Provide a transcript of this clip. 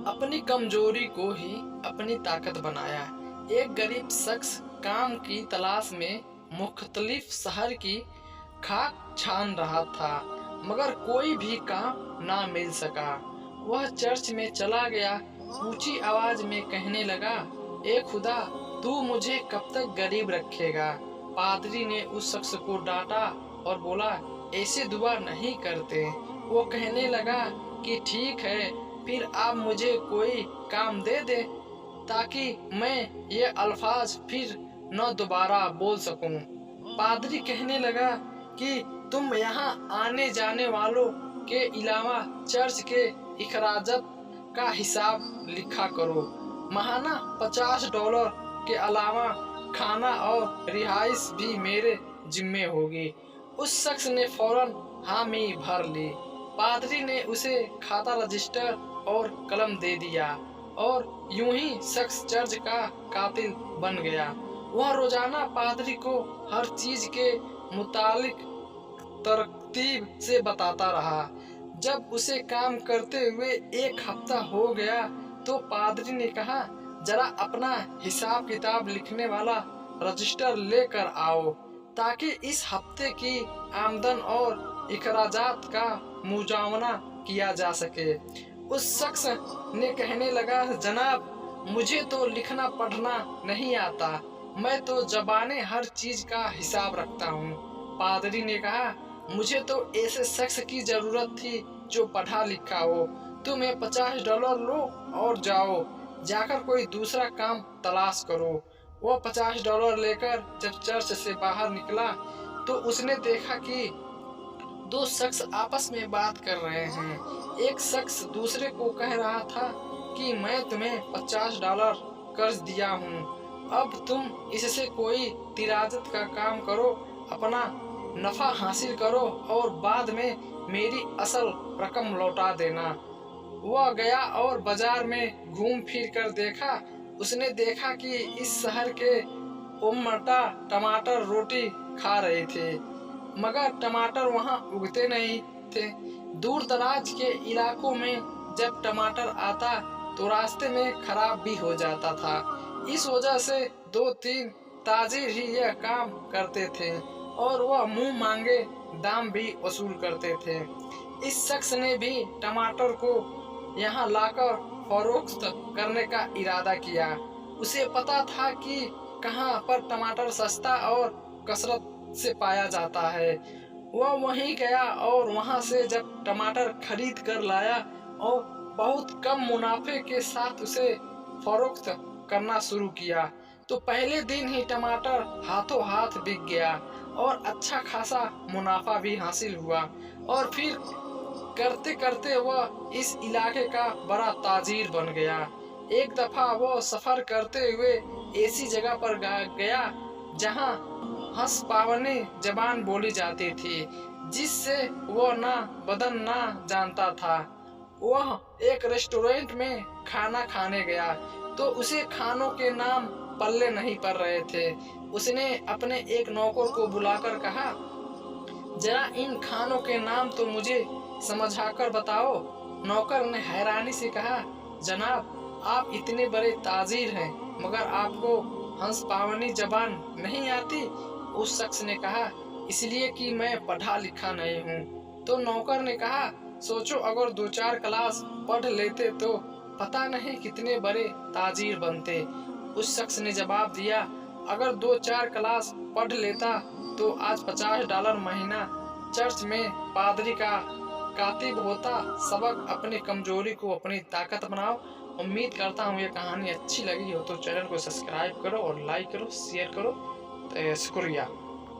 अपनी कमजोरी को ही अपनी ताकत बनाया। एक गरीब शख्स काम की तलाश में मुख्तलिफ शहर की खाक छान रहा था, मगर कोई भी काम ना मिल सका। वह चर्च में चला गया, ऊंची आवाज में कहने लगा, ए खुदा, तू मुझे कब तक गरीब रखेगा। पादरी ने उस शख्स को डांटा और बोला, ऐसे दुआ नहीं करते। वो कहने लगा कि ठीक है, फिर आप मुझे कोई काम दे दे ताकि मैं ये अल्फाज फिर न दोबारा बोल सकूं। पादरी कहने लगा कि तुम यहाँ आने जाने वालों के अलावा चर्च के इखराजत का हिसाब लिखा करो। महाना $50 के अलावा खाना और रिहाइश भी मेरे जिम्मे होगी। उस शख्स ने फौरन हामी भर ली। पादरी ने उसे खाता रजिस्टर और कलम दे दिया और यूं ही शख्स चर्च का कातिल बन गया। वह रोजाना पादरी को हर चीज के मुतालिक तरतीब से बताता रहा। जब उसे काम करते हुए एक हफ्ता हो गया तो पादरी ने कहा, जरा अपना हिसाब किताब लिखने वाला रजिस्टर लेकर आओ ताकि इस हफ्ते की आमदन और इखराजात का मुजावना किया जा सके। उस शख्स ने कहने लगा, जनाब, मुझे तो लिखना पढ़ना नहीं आता, मैं तो ज़बाने हर चीज का हिसाब रखता हूँ। पादरी ने कहा, मुझे तो ऐसे शख्स की जरूरत थी जो पढ़ा लिखा हो। तुम्हें $50 लो और जाओ, जाकर कोई दूसरा काम तलाश करो। वह $50 लेकर जब चर्च से बाहर निकला तो उसने देखा कि दो शख्स आपस में बात कर रहे हैं। एक शख्स दूसरे को कह रहा था कि मैं तुम्हें $50 कर्ज दिया हूँ, अब तुम इससे कोई तिराजत का काम करो, अपना नफा हासिल करो और बाद में मेरी असल रकम लौटा देना। वह गया और बाजार में घूम फिर कर देखा। उसने देखा कि इस शहर के उम्मटा टमाटर रोटी खा रहे थे, मगर टमाटर वहाँ उगते नहीं थे। दूर दराज के इलाकों में जब टमाटर आता तो रास्ते में खराब भी हो जाता था। इस वजह से 2-3 ताजिर ही यह काम करते थे और वह मुंह मांगे दाम भी वसूल करते थे। इस शख्स ने भी टमाटर को यहाँ लाकर फरोख्त करने का इरादा किया। उसे पता था कि कहाँ पर टमाटर सस्ता और कसरत से पाया जाता है। वह वहीं गया और वहां से जब टमाटर खरीद कर लाया और बहुत कम मुनाफे के साथ उसे फरोख्त करना शुरू किया तो पहले दिन ही टमाटर हाथों हाथ बिक गया और अच्छा खासा मुनाफा भी हासिल हुआ। और फिर करते करते वह इस इलाके का बड़ा ताजिर बन गया। एक दफा वह सफर करते हुए ऐसी जगह पर गया जहां हंस-पावनी जबान बोली जाती थी, जिससे वह ना बदन ना जानता था। वह एक रेस्टोरेंट में खाना खाने गया तो उसे खानों के नाम पल्ले नहीं पड़ रहे थे। उसने अपने एक नौकर को बुलाकर कहा, जरा इन खानों के नाम तो मुझे समझाकर बताओ। नौकर ने हैरानी से कहा, जनाब, आप इतने बड़े ताजिर हैं मगर आपको हंस पावनी जबान नहीं आती। उस शख्स ने कहा, इसलिए कि मैं पढ़ा लिखा नहीं हूँ। तो नौकर ने कहा, सोचो अगर 2-4 क्लास पढ़ लेते तो पता नहीं कितने बड़े ताजिर बनते। उस शख्स ने जवाब दिया, अगर 2-4 क्लास पढ़ लेता तो आज $50 महीना चर्च में पादरी का कातिब होता। सबक अपनी कमजोरी को अपनी ताकत बनाओ। उम्मीद करता हूँ ये कहानी अच्छी लगी हो तो चैनल को सब्सक्राइब करो और लाइक करो, शेयर करो। शुक्रिया।